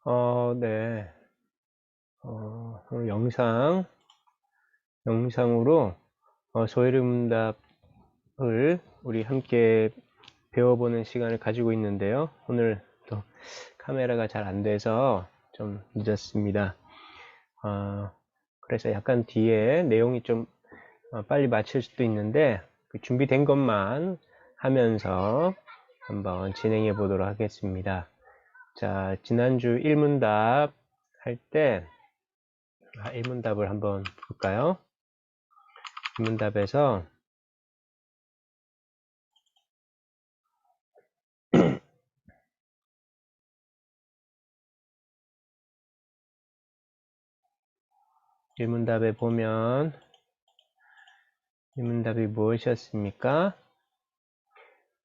네. 오늘 영상으로 소해문답을 우리 함께 배워보는 시간을 가지고 있는데요. 오늘 또 카메라가 잘 안 돼서 좀 늦었습니다. 그래서 약간 뒤에 내용이 좀 빨리 마칠 수도 있는데 그 준비된 것만 하면서 한번 진행해 보도록 하겠습니다. 자, 지난주 1문답 할 때 1문답을 한번 볼까요? 1문답에서 1문답에 보면 1문답이 무엇이었습니까?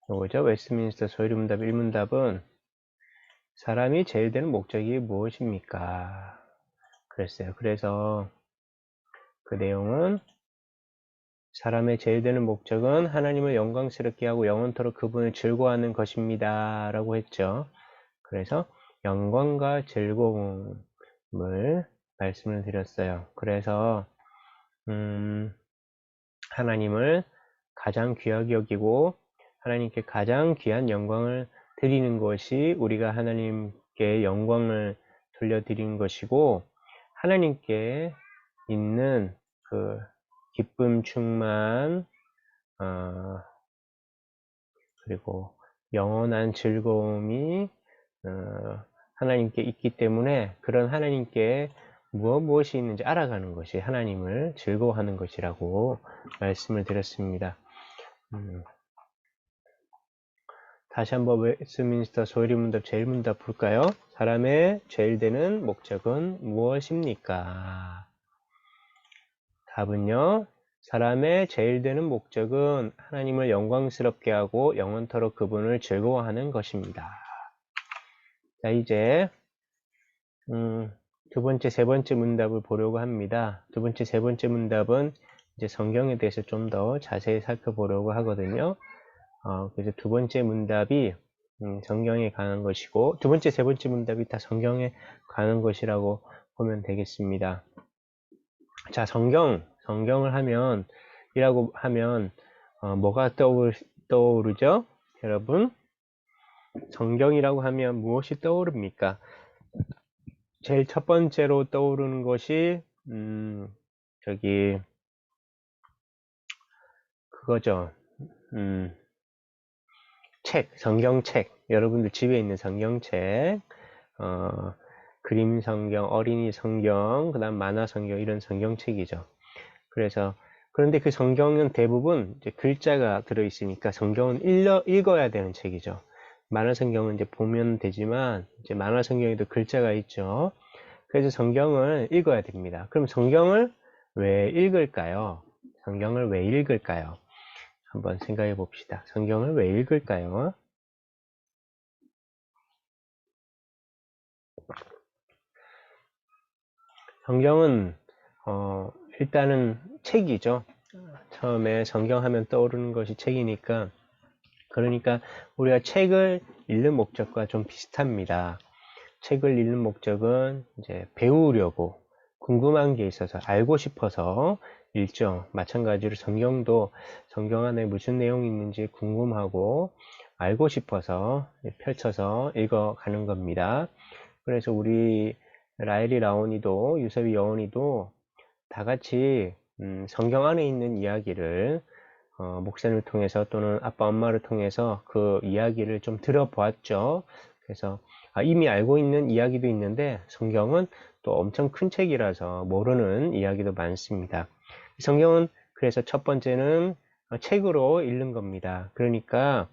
요거죠. 웨스트민스터 소유문답 1문답은 사람이 제일 되는 목적이 무엇입니까? 그랬어요. 그래서 그 내용은 사람의 제일 되는 목적은 하나님을 영광스럽게 하고 영원토록 그분을 즐거워하는 것입니다. 라고 했죠. 그래서 영광과 즐거움을 말씀을 드렸어요. 그래서 하나님을 가장 귀하게 여기고 하나님께 가장 귀한 영광을 드리는 것이 우리가 하나님께 영광을 돌려드리는 것이고 하나님께 있는 그 기쁨 충만 그리고 영원한 즐거움이 하나님께 있기 때문에 그런 하나님께 무엇이 있는지 알아가는 것이 하나님을 즐거워하는 것이라고 말씀을 드렸습니다. 다시 한번 웨스트민스터 소유문답 제1문답 볼까요? 사람의 제일 되는 목적은 무엇입니까? 답은요. 사람의 제일 되는 목적은 하나님을 영광스럽게 하고 영원토록 그분을 즐거워하는 것입니다. 자, 이제 두 번째, 세 번째 문답을 보려고 합니다. 두 번째, 세 번째 문답은 이제 성경에 대해서 좀 더 자세히 살펴보려고 하거든요. 그래서 두 번째 문답이 성경에 관한 것이고 두 번째, 세 번째 문답이 다 성경에 관한 것이라고 보면 되겠습니다. 자, 성경을 하면 이라고 하면 뭐가 떠오르죠? 여러분, 성경이라고 하면 무엇이 떠오릅니까? 제일 첫 번째로 떠오르는 것이 저기 그거죠. 성경책. 여러분들 집에 있는 성경책, 그림 성경, 어린이 성경, 그 다음 만화 성경, 이런 성경책이죠. 그런데 그 성경은 대부분 이제 글자가 들어있으니까 성경은 읽어야 되는 책이죠. 만화 성경은 이제 보면 되지만, 이제 만화 성경에도 글자가 있죠. 그래서 성경을 읽어야 됩니다. 그럼 성경을 왜 읽을까요? 성경을 왜 읽을까요? 한번 생각해 봅시다. 성경을 왜 읽을까요? 성경은 일단은 책이죠. 처음에 성경하면 떠오르는 것이 책이니까 그러니까 우리가 책을 읽는 목적과 좀 비슷합니다. 책을 읽는 목적은 이제 배우려고 궁금한 게 있어서 알고 싶어서 읽죠. 마찬가지로 성경도 성경 안에 무슨 내용이 있는지 궁금하고 알고 싶어서 펼쳐서 읽어가는 겁니다. 그래서 우리 라엘이 라온이도 유섭이 여원이도 다 같이 성경 안에 있는 이야기를 목사님을 통해서 또는 아빠 엄마를 통해서 그 이야기를 좀 들어보았죠. 그래서 이미 알고 있는 이야기도 있는데 성경은 또 엄청 큰 책이라서 모르는 이야기도 많습니다. 성경은 그래서 첫 번째는 책으로 읽는 겁니다. 그러니까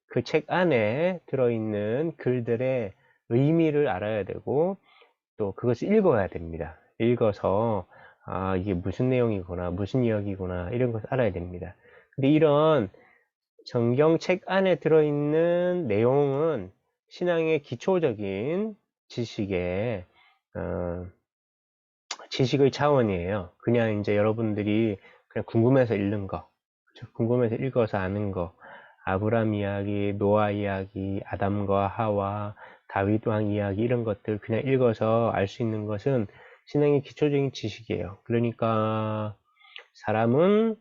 그 책 안에 들어있는 글들의 의미를 알아야 되고 또 그것을 읽어야 됩니다. 읽어서 이게 무슨 내용이구나 무슨 이야기구나 이런 것을 알아야 됩니다. 근데 이런 성경책 안에 들어있는 내용은 신앙의 기초적인 지식의 지식의 차원이에요. 그냥 이제 여러분들이 그냥 궁금해서 읽는 거, 궁금해서 읽어서 아는 거, 아브람 이야기, 노아 이야기, 아담과 하와, 다윗 왕 이야기 이런 것들 그냥 읽어서 알 수 있는 것은 신앙의 기초적인 지식이에요. 그러니까 사람은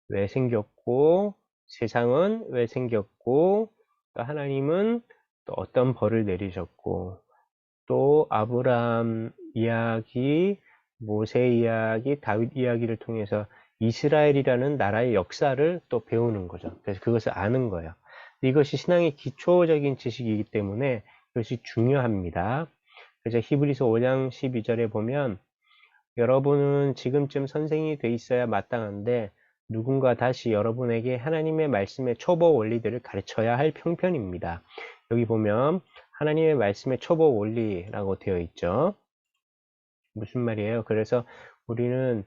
왜 생겼고 세상은 왜 생겼고 또 하나님은 또 어떤 벌을 내리셨고 또 아브람 이야기, 모세 이야기, 다윗 이야기를 통해서 이스라엘이라는 나라의 역사를 또 배우는 거죠. 그래서 그것을 아는 거예요. 이것이 신앙의 기초적인 지식이기 때문에 이것이 중요합니다. 그래서 히브리서 5장 12절에 보면 여러분은 지금쯤 선생이 돼 있어야 마땅한데 누군가 다시 여러분에게 하나님의 말씀의 초보 원리들을 가르쳐야 할 형편입니다. 여기 보면 하나님의 말씀의 초보 원리라고 되어 있죠. 무슨 말이에요? 그래서 우리는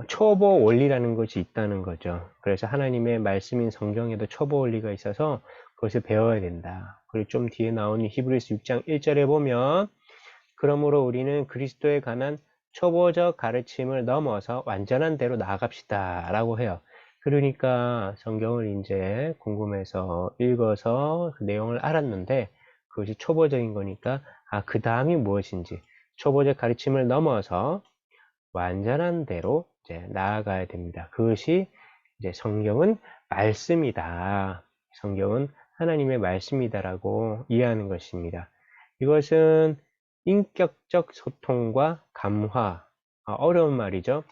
초보 원리라는 것이 있다는 거죠. 그래서 하나님의 말씀인 성경에도 초보 원리가 있어서 그것을 배워야 된다. 그리고 좀 뒤에 나오는 히브리서 6장 1절에 보면 그러므로 우리는 그리스도에 관한 초보적 가르침을 넘어서 완전한 대로 나아갑시다 라고 해요. 그러니까 성경을 이제 궁금해서 읽어서 그 내용을 알았는데 그것이 초보적인 거니까 그 다음이 무엇인지 초보적 가르침을 넘어서 완전한 대로 이제 나아가야 됩니다. 그것이 이제 성경은 말씀이다. 성경은 하나님의 말씀이다라고 이해하는 것입니다. 이것은 인격적 소통과 감화, 어려운 말이죠.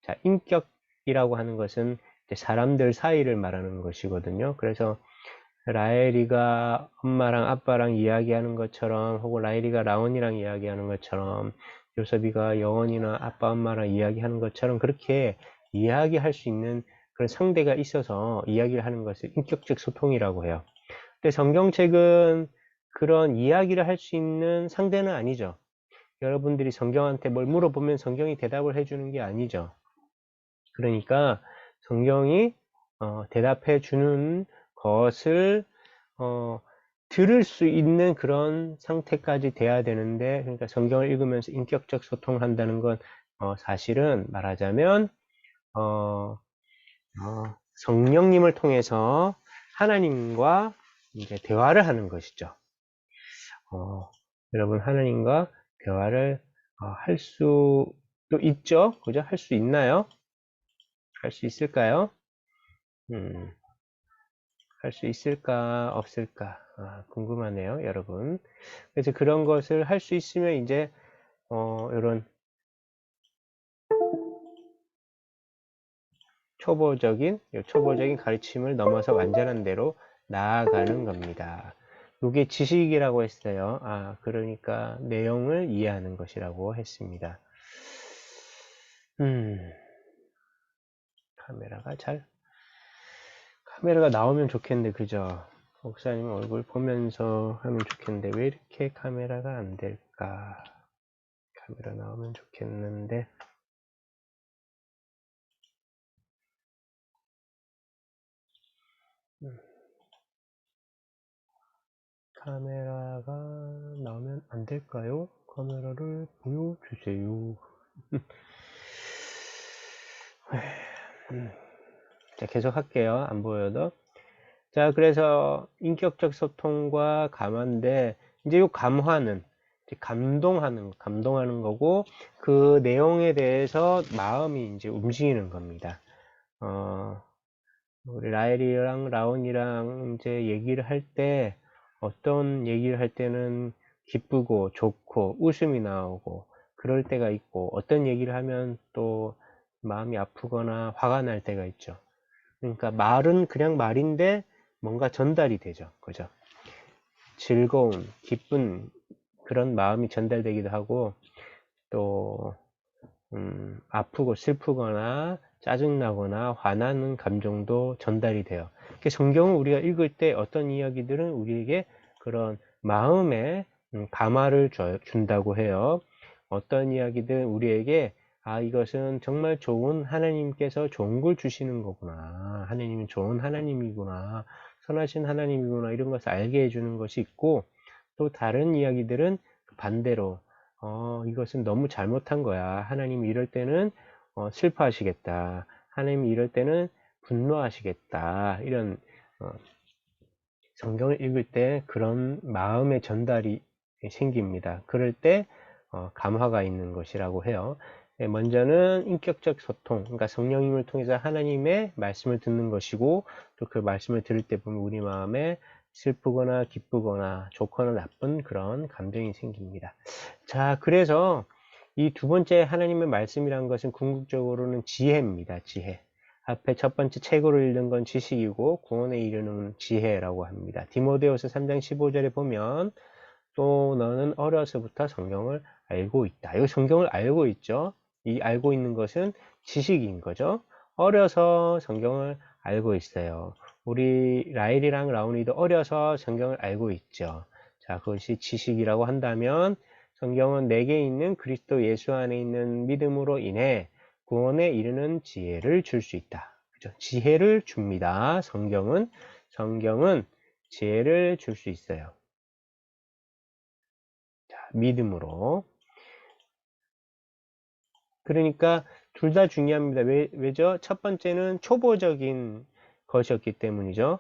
자, 인격이라고 하는 것은 사람들 사이를 말하는 것이거든요. 그래서 라헬이가 엄마랑 아빠랑 이야기하는 것처럼 혹은 라헬이가 라온이랑 이야기하는 것처럼 요셉이가 여원이나 아빠 엄마랑 이야기하는 것처럼 그렇게 이야기할 수 있는 그런 상대가 있어서 이야기를 하는 것을 인격적 소통이라고 해요. 근데 성경책은 그런 이야기를 할 수 있는 상대는 아니죠. 여러분들이 성경한테 뭘 물어보면 성경이 대답을 해주는 게 아니죠. 그러니까 성경이 대답해 주는 것을 들을 수 있는 그런 상태까지 돼야 되는데, 그러니까 성경을 읽으면서 인격적 소통을 한다는 건 사실은 말하자면 성령님을 통해서 하나님과 이제 대화를 하는 것이죠. 여러분 하나님과 대화를 할 수도 있죠, 그죠? 할 수 있나요? 할 수 있을까요? 할 수 있을까 없을까 궁금하네요, 여러분. 그래서 그런 것을 할 수 있으면 이제 이런 초보적인 가르침을 넘어서 완전한 대로 나아가는 겁니다. 이게 지식이라고 했어요. 그러니까 내용을 이해하는 것이라고 했습니다. 카메라가 나오면 좋겠는데, 그죠? 목사님 얼굴 보면서 하면 좋겠는데 왜 이렇게 카메라가 안 될까? 카메라 나오면 좋겠는데. 카메라가 나오면 안 될까요? 카메라를 보여주세요. 자, 계속 할게요. 안 보여도. 자, 그래서 인격적 소통과 감화인데, 이제 이 감화는 이제 감동하는 거고, 그 내용에 대해서 마음이 이제 움직이는 겁니다. 우리 라엘이랑 라온이랑 이제 얘기를 할 때, 어떤 얘기를 할 때는 기쁘고 좋고 웃음이 나오고 그럴 때가 있고, 어떤 얘기를 하면 또 마음이 아프거나 화가 날 때가 있죠. 그러니까 말은 그냥 말인데 뭔가 전달이 되죠. 그죠? 즐거운, 기쁜 그런 마음이 전달되기도 하고, 또 아프고 슬프거나 짜증나거나 화나는 감정도 전달이 돼요. 성경을 우리가 읽을 때 어떤 이야기들은 우리에게 그런 마음에 감화를 준다고 해요. 어떤 이야기들은 우리에게 이것은 정말 좋은 하나님께서 좋은 걸 주시는 거구나. 하나님은 좋은 하나님이구나. 선하신 하나님이구나. 이런 것을 알게 해주는 것이 있고, 또 다른 이야기들은 반대로 이것은 너무 잘못한 거야. 하나님이 이럴 때는 슬퍼하시겠다. 하나님이 이럴 때는 분노하시겠다. 이런 성경을 읽을 때 그런 마음의 전달이 생깁니다. 그럴 때 감화가 있는 것이라고 해요. 먼저는 인격적 소통, 그러니까 성령님을 통해서 하나님의 말씀을 듣는 것이고, 또 그 말씀을 들을 때 보면 우리 마음에 슬프거나 기쁘거나 좋거나 나쁜 그런 감정이 생깁니다. 자, 그래서 이 두 번째 하나님의 말씀이란 것은 궁극적으로는 지혜입니다. 지혜. 앞에 첫 번째 책으로 읽는 건 지식이고 구원에 이르는 지혜라고 합니다. 디모데후서 3장 15절에 보면 또 너는 어려서부터 성경을 알고 있다. 이 성경을 알고 있죠. 이 알고 있는 것은 지식인 거죠. 어려서 성경을 알고 있어요. 우리 라일이랑 라운이도 어려서 성경을 알고 있죠. 자, 그것이 지식이라고 한다면 성경은 내게 있는 그리스도 예수 안에 있는 믿음으로 인해 구원에 이르는 지혜를 줄 수 있다. 그죠? 지혜를 줍니다. 성경은 지혜를 줄 수 있어요. 자, 믿음으로. 그러니까 둘 다 중요합니다. 왜죠? 첫 번째는 초보적인 것이었기 때문이죠.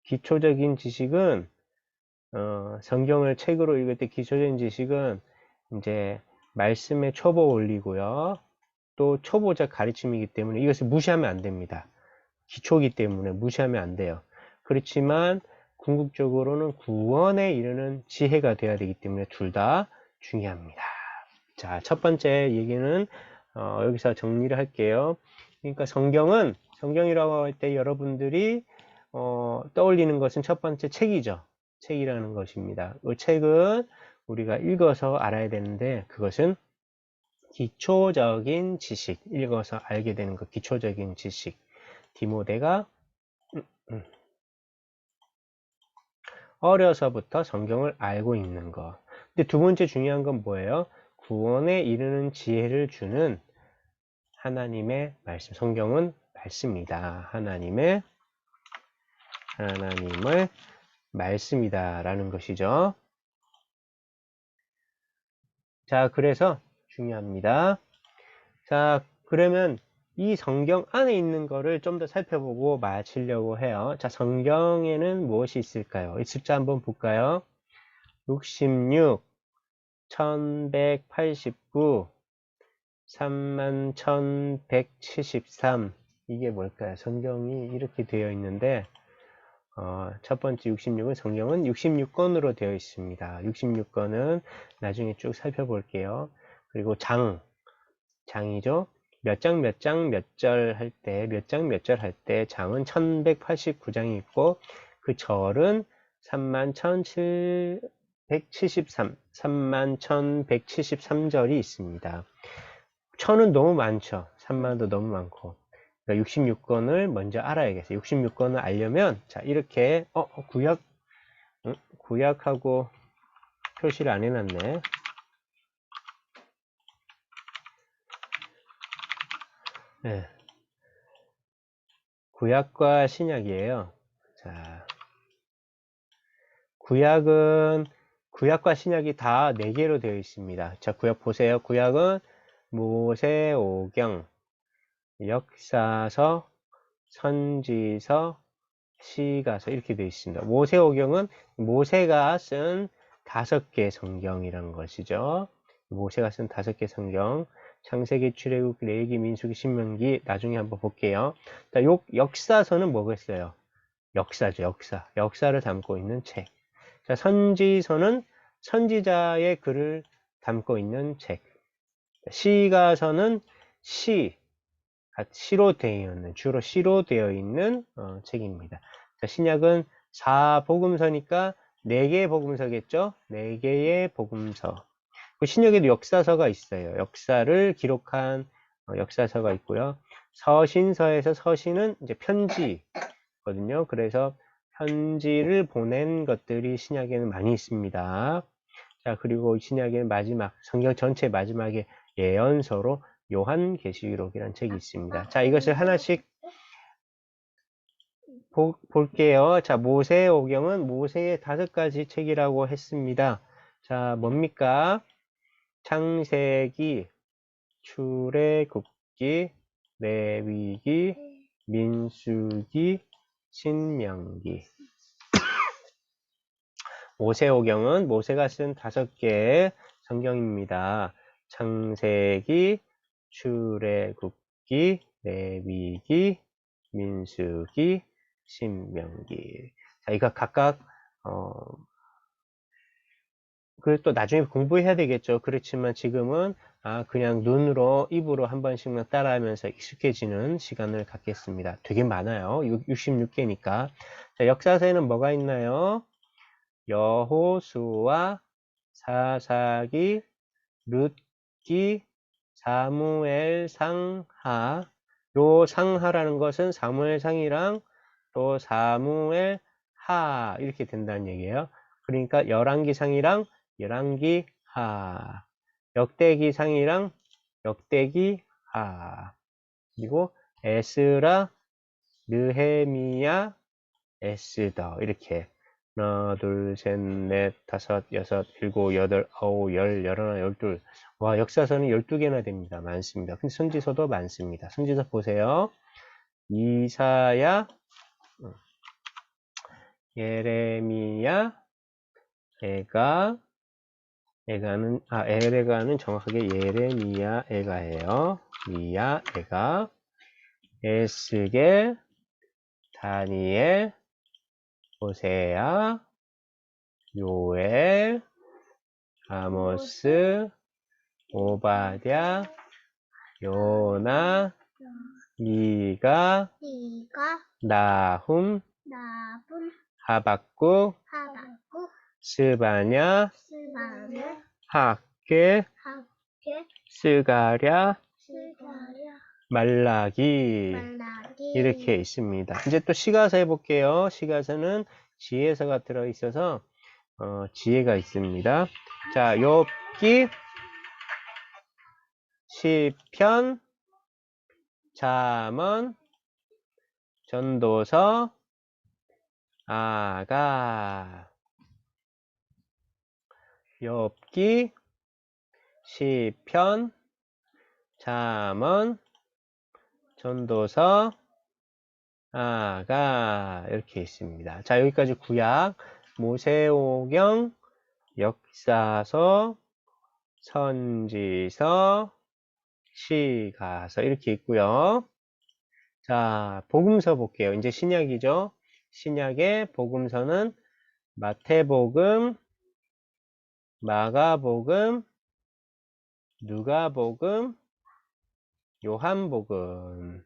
기초적인 지식은 성경을 책으로 읽을 때 기초적인 지식은 이제 말씀에 초보 올리고요. 또 초보자 가르침이기 때문에 이것을 무시하면 안 됩니다. 기초이기 때문에 무시하면 안 돼요. 그렇지만 궁극적으로는 구원에 이르는 지혜가 되어야 되기 때문에 둘 다 중요합니다. 자, 첫 번째 얘기는 여기서 정리를 할게요. 그러니까 성경이라고 할 때 여러분들이 떠올리는 것은 첫 번째 책이죠. 책이라는 것입니다. 그 책은 우리가 읽어서 알아야 되는데 그것은 기초적인 지식, 읽어서 알게 되는 것, 기초적인 지식. 디모데가 어려서부터 성경을 알고 있는 것. 근데 두 번째 중요한 건 뭐예요? 구원에 이르는 지혜를 주는 하나님의 말씀. 성경은 말씀이다. 하나님의 말씀이다. 라는 것이죠. 자, 그래서 중요합니다. 자, 그러면 이 성경 안에 있는 거를 좀 더 살펴보고 마치려고 해요. 자, 성경에는 무엇이 있을까요? 이 숫자 한번 볼까요? 66, 1189, 31,173. 이게 뭘까요? 성경이 이렇게 되어 있는데, 첫 번째 66은 성경은 66권으로 되어 있습니다. 66권은 나중에 쭉 살펴볼게요. 그리고 장이죠. 몇 장 몇 장 몇 절 할 때, 몇 장 몇 절 할 때 장은 1189장이 있고 그 절은 31,173절이 있습니다. 천은 너무 많죠. 3만도 너무 많고. 그러니까 66권을 먼저 알아야겠어요. 66권을 알려면 자 이렇게 구약하고 표시를 안 해놨네. 네. 구약과 신약이에요. 자, 구약과 신약이 다 4개로 되어 있습니다. 자, 구약 보세요. 구약은 모세오경, 역사서, 선지서, 시가서 이렇게 되어 있습니다. 모세오경은 모세가 쓴 5개 성경이라는 것이죠. 모세가 쓴 5개 성경. 창세기, 출애굽, 레위기, 민수기, 신명기 나중에 한번 볼게요. 자, 역사서는 뭐겠어요? 역사죠, 역사를 담고 있는 책. 자, 선지서는 선지자의 글을 담고 있는 책. 시가서는 시로 되어 있는, 주로 시로 되어 있는 책입니다. 자, 신약은 4복음서니까 4개의 복음서겠죠? 4개의 복음서. 신약에도 역사서가 있어요. 역사를 기록한 역사서가 있고요. 서신서에서 서신은 이제 편지거든요. 그래서 편지를 보낸 것들이 신약에는 많이 있습니다. 자, 그리고 신약의 마지막, 성경 전체 마지막에 예언서로 요한계시록이라는 책이 있습니다. 자, 이것을 하나씩 볼게요. 자, 모세오경은 모세의 5가지 책이라고 했습니다. 자, 뭡니까? 창세기, 출애굽기, 레위기, 민수기, 신명기. 모세오경은 모세가 쓴 5개의 성경입니다. 창세기, 출애굽기, 레위기, 민수기, 신명기. 자, 이거 각각 그리고 또 나중에 공부해야 되겠죠. 그렇지만 지금은 그냥 눈으로, 입으로 한 번씩만 따라하면서 익숙해지는 시간을 갖겠습니다. 되게 많아요. 66개니까. 자, 역사서에는 뭐가 있나요? 여호수아, 사사기, 룻기, 사무엘 상하. 요 상하라는 것은 사무엘상이랑 또 사무엘 하 이렇게 된다는 얘기예요. 그러니까 열왕기상이랑 열왕기하, 역대기상이랑 역대기하, 그리고 에스라, 느헤미야, 에스더 이렇게 하나, 둘, 셋, 넷, 다섯, 여섯, 일곱, 여덟, 아홉, 열, 열하나, 열둘. 와, 역사서는 12개나 됩니다. 많습니다. 근데 선지서도 많습니다. 선지서 보세요. 이사야, 예레미야, 에레가는 정확하게 예레미야, 에가예요. 미야, 에가, 에스겔, 다니엘, 호세야, 요엘, 아모스, 오바댜, 요나, 미가, 나훔, 하박국, 스바냐, 학계, 스가랴, 말라기 이렇게 있습니다. 이제 또 시가서 해볼게요. 시가서는 지혜서가 들어있어서 지혜가 있습니다. 자, 욥기, 시편, 잠언, 전도서, 아가. 욥기, 시편, 잠언, 전도서, 아가 이렇게 있습니다. 자, 여기까지 구약, 모세오경, 역사서, 선지서, 시가서 이렇게 있고요. 자, 복음서 볼게요. 이제 신약이죠. 신약의 복음서는 마태복음, 마가복음, 누가복음, 요한복음.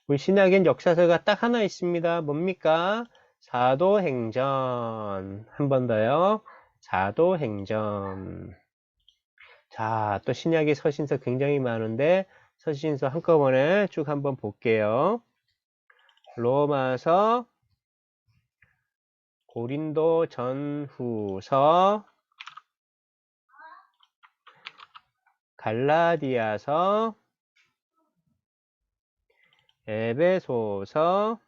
우리 신약엔 역사서가 딱 하나 있습니다. 뭡니까? 사도행전. 한 번 더요. 사도행전. 자, 또 신약의 서신서 굉장히 많은데 서신서 한꺼번에 쭉 한번 볼게요. 로마서, 고린도 전후서, 갈라디아서, 에베소서,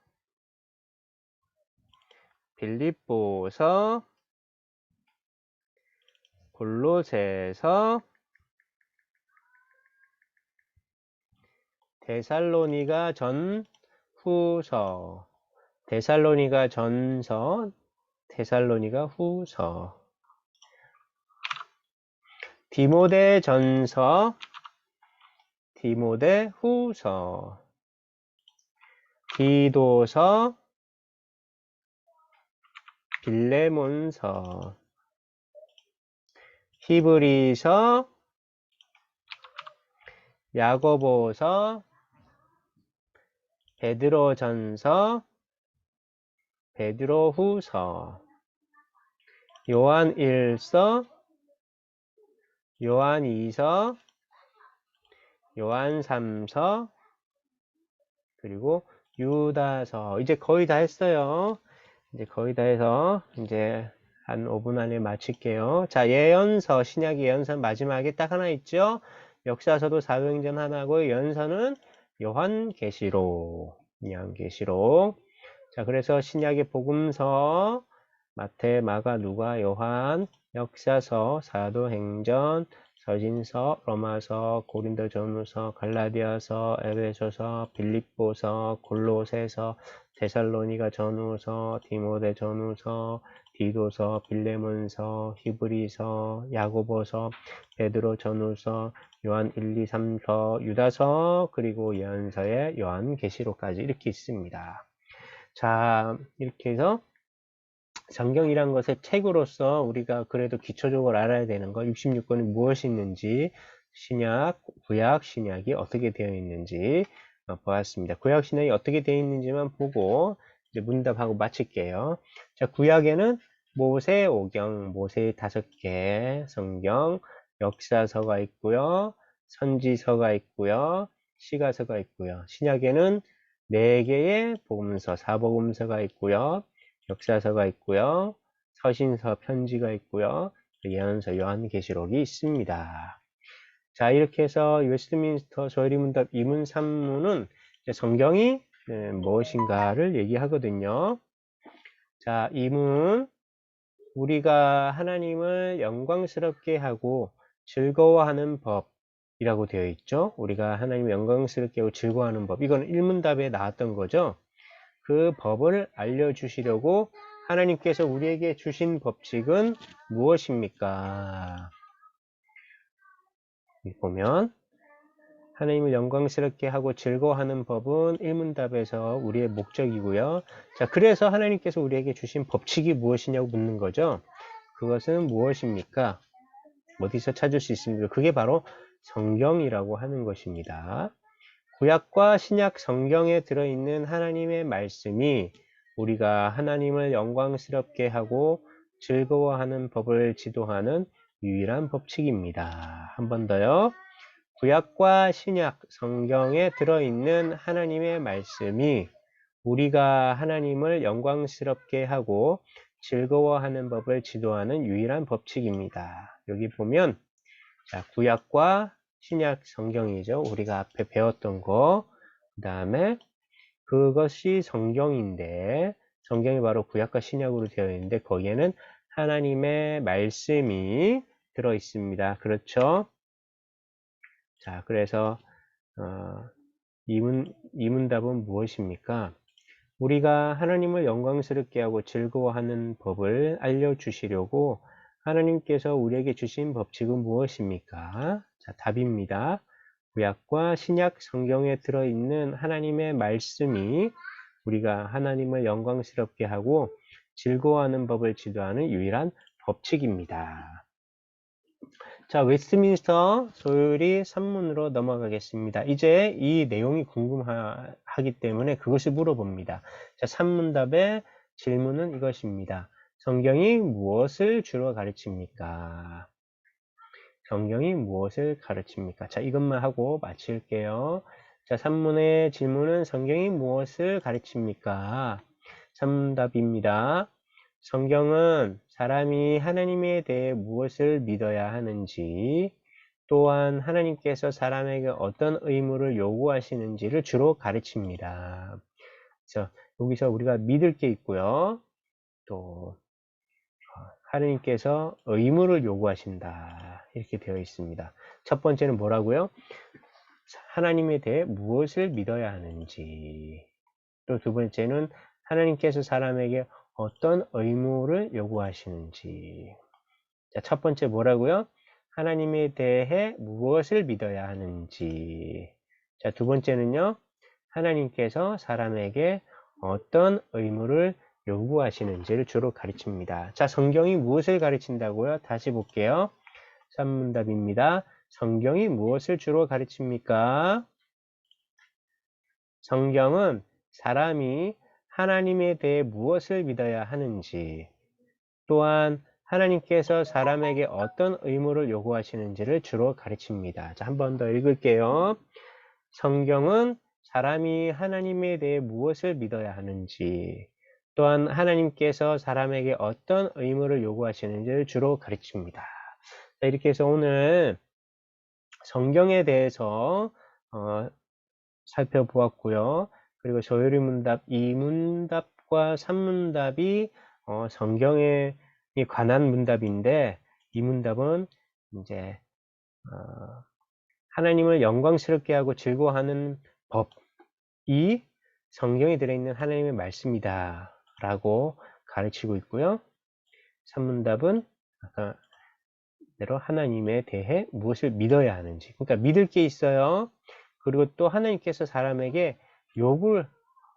빌립보서, 골로새서, 데살로니가 전후서, 데살로니가 전서, 데살로니가 후서, 디모데 전서, 디모데 후서, 디도서, 빌레몬서, 히브리서, 야고보서, 베드로전서, 베드로후서, 요한일서, 요한이서, 요한삼서, 그리고 유다서. 이제 거의 다 했어요. 이제 거의 다 해서 이제 한 5분 안에 마칠게요. 자, 예언서, 신약 예언서 마지막에 딱 하나 있죠. 역사서도 사도행전 하나고 예언서는 요한계시록. 자, 그래서 신약의 복음서, 마태, 마가, 누가, 요한, 역사서, 사도행전, 서신서, 로마서, 고린도전후서, 갈라디아서, 에베소서, 빌립보서, 골로새서, 데살로니가 전후서, 디모데 전후서, 디도서, 빌레몬서, 히브리서, 야고보서, 베드로 전후서, 요한 1, 2, 3서, 유다서, 그리고 예언서의 요한계시록까지 이렇게 있습니다. 자, 이렇게 해서 성경이란 것의 책으로서 우리가 그래도 기초적으로 알아야 되는 거 66권이 무엇이 있는지, 신약, 구약, 신약이 어떻게 되어 있는지 보았습니다. 구약, 신약이 어떻게 되어 있는지만 보고 이제 문답하고 마칠게요. 자, 구약에는 모세오경, 모세 5개 성경, 역사서가 있고요, 선지서가 있고요, 시가서가 있고요. 신약에는 4개의 복음서, 사복음서가 있고요, 역사서가 있고요, 서신서, 편지가 있고요, 예언서, 요한계시록이 있습니다. 자, 이렇게 해서 웨스트민스터 조율문답 2문 3문은 성경이 무엇인가를 얘기하거든요. 자, 2문, 우리가 하나님을 영광스럽게 하고 즐거워하는 법이라고 되어 있죠. 우리가 하나님을 영광스럽게 하고 즐거워하는 법, 이건 1문답에 나왔던 거죠. 그 법을 알려주시려고 하나님께서 우리에게 주신 법칙은 무엇입니까? 보면 하나님을 영광스럽게 하고 즐거워하는 법은 1문답에서 우리의 목적이고요. 자, 그래서 하나님께서 우리에게 주신 법칙이 무엇이냐고 묻는 거죠. 그것은 무엇입니까? 어디서 찾을 수 있습니까? 그게 바로 성경이라고 하는 것입니다. 구약과 신약 성경에 들어있는 하나님의 말씀이 우리가 하나님을 영광스럽게 하고 즐거워하는 법을 지도하는 유일한 법칙입니다. 한 번 더요. 구약과 신약 성경에 들어있는 하나님의 말씀이 우리가 하나님을 영광스럽게 하고 즐거워하는 법을 지도하는 유일한 법칙입니다. 여기 보면 자, 구약과 신약 성경이죠. 우리가 앞에 배웠던 거. 그 다음에 그것이 성경인데 성경이 바로 구약과 신약으로 되어 있는데 거기에는 하나님의 말씀이 들어 있습니다. 그렇죠? 자, 그래서 이문답은 무엇입니까? 우리가 하나님을 영광스럽게 하고 즐거워하는 법을 알려주시려고 하나님께서 우리에게 주신 법칙은 무엇입니까? 자, 답입니다. 구약과 신약 성경에 들어있는 하나님의 말씀이 우리가 하나님을 영광스럽게 하고 즐거워하는 법을 지도하는 유일한 법칙입니다. 자, 웨스트민스터 소율이 3문으로 넘어가겠습니다. 이제 이 내용이 궁금하기 때문에 그것을 물어봅니다. 자, 3문답의 질문은 이것입니다. 성경이 무엇을 주로 가르칩니까? 성경이 무엇을 가르칩니까? 자, 이것만 하고 마칠게요. 자, 3문의 질문은 성경이 무엇을 가르칩니까? 3답입니다. 성경은 사람이 하나님에 대해 무엇을 믿어야 하는지, 또한 하나님께서 사람에게 어떤 의무를 요구하시는지를 주로 가르칩니다. 그래서 여기서 우리가 믿을 게 있고요. 또 하나님께서 의무를 요구하신다. 이렇게 되어 있습니다. 첫 번째는 뭐라고요? 하나님에 대해 무엇을 믿어야 하는지. 또 두 번째는 하나님께서 사람에게 어떤 의무를 요구하시는지. 자, 첫 번째 뭐라고요? 하나님에 대해 무엇을 믿어야 하는지. 자, 두 번째는요. 하나님께서 사람에게 어떤 의무를 요구하시는지를 주로 가르칩니다. 자, 성경이 무엇을 가르친다고요? 다시 볼게요. 3문답입니다. 성경이 무엇을 주로 가르칩니까? 성경은 사람이 하나님에 대해 무엇을 믿어야 하는지, 또한 하나님께서 사람에게 어떤 의무를 요구하시는지를 주로 가르칩니다. 자, 한 번 더 읽을게요. 성경은 사람이 하나님에 대해 무엇을 믿어야 하는지, 또한 하나님께서 사람에게 어떤 의무를 요구하시는지를 주로 가르칩니다. 자, 이렇게 해서 오늘 성경에 대해서 살펴보았고요. 그리고 조율의 문답 2문답과 3문답이 성경에 관한 문답인데, 이 문답은 이제 하나님을 영광스럽게 하고 즐거워하는 법이 성경에 들어있는 하나님의 말씀이다 라고 가르치고 있고요. 3문답은 아까 대로 하나님에 대해 무엇을 믿어야 하는지. 그러니까 믿을 게 있어요. 그리고 또 하나님께서 사람에게 요구를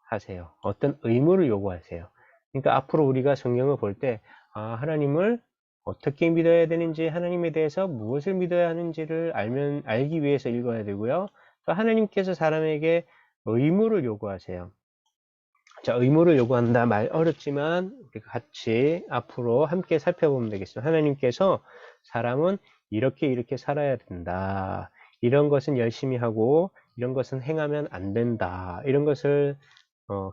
하세요. 어떤 의무를 요구하세요. 그러니까 앞으로 우리가 성경을 볼 때, 하나님을 어떻게 믿어야 되는지, 하나님에 대해서 무엇을 믿어야 하는지를 알기 위해서 읽어야 되고요. 또 하나님께서 사람에게 의무를 요구하세요. 자, 의무를 요구한다. 말 어렵지만 우리가 같이 앞으로 함께 살펴보면 되겠습니다. 하나님께서 사람은 이렇게 살아야 된다. 이런 것은 열심히 하고 이런 것은 행하면 안 된다. 이런 것을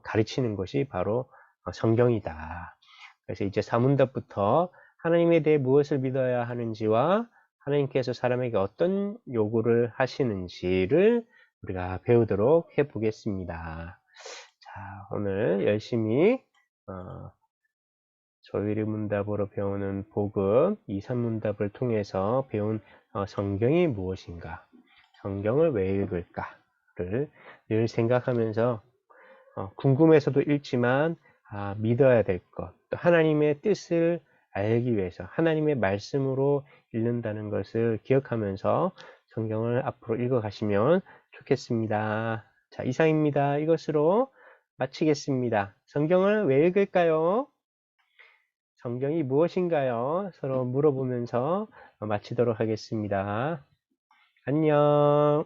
가르치는 것이 바로 성경이다. 그래서 이제 사문답부터 하나님에 대해 무엇을 믿어야 하는지와 하나님께서 사람에게 어떤 요구를 하시는지를 우리가 배우도록 해보겠습니다. 자, 오늘 열심히 조율의 문답으로 배우는 복음 2, 3문답을 통해서 배운 성경이 무엇인가, 성경을 왜 읽을까를 늘 생각하면서 궁금해서도 읽지만 믿어야 될 것, 또 하나님의 뜻을 알기 위해서 하나님의 말씀으로 읽는다는 것을 기억하면서 성경을 앞으로 읽어가시면 좋겠습니다. 자, 이상입니다. 이것으로 마치겠습니다. 성경을 왜 읽을까요? 성경이 무엇인가요? 서로 물어보면서 마치도록 하겠습니다. 안녕.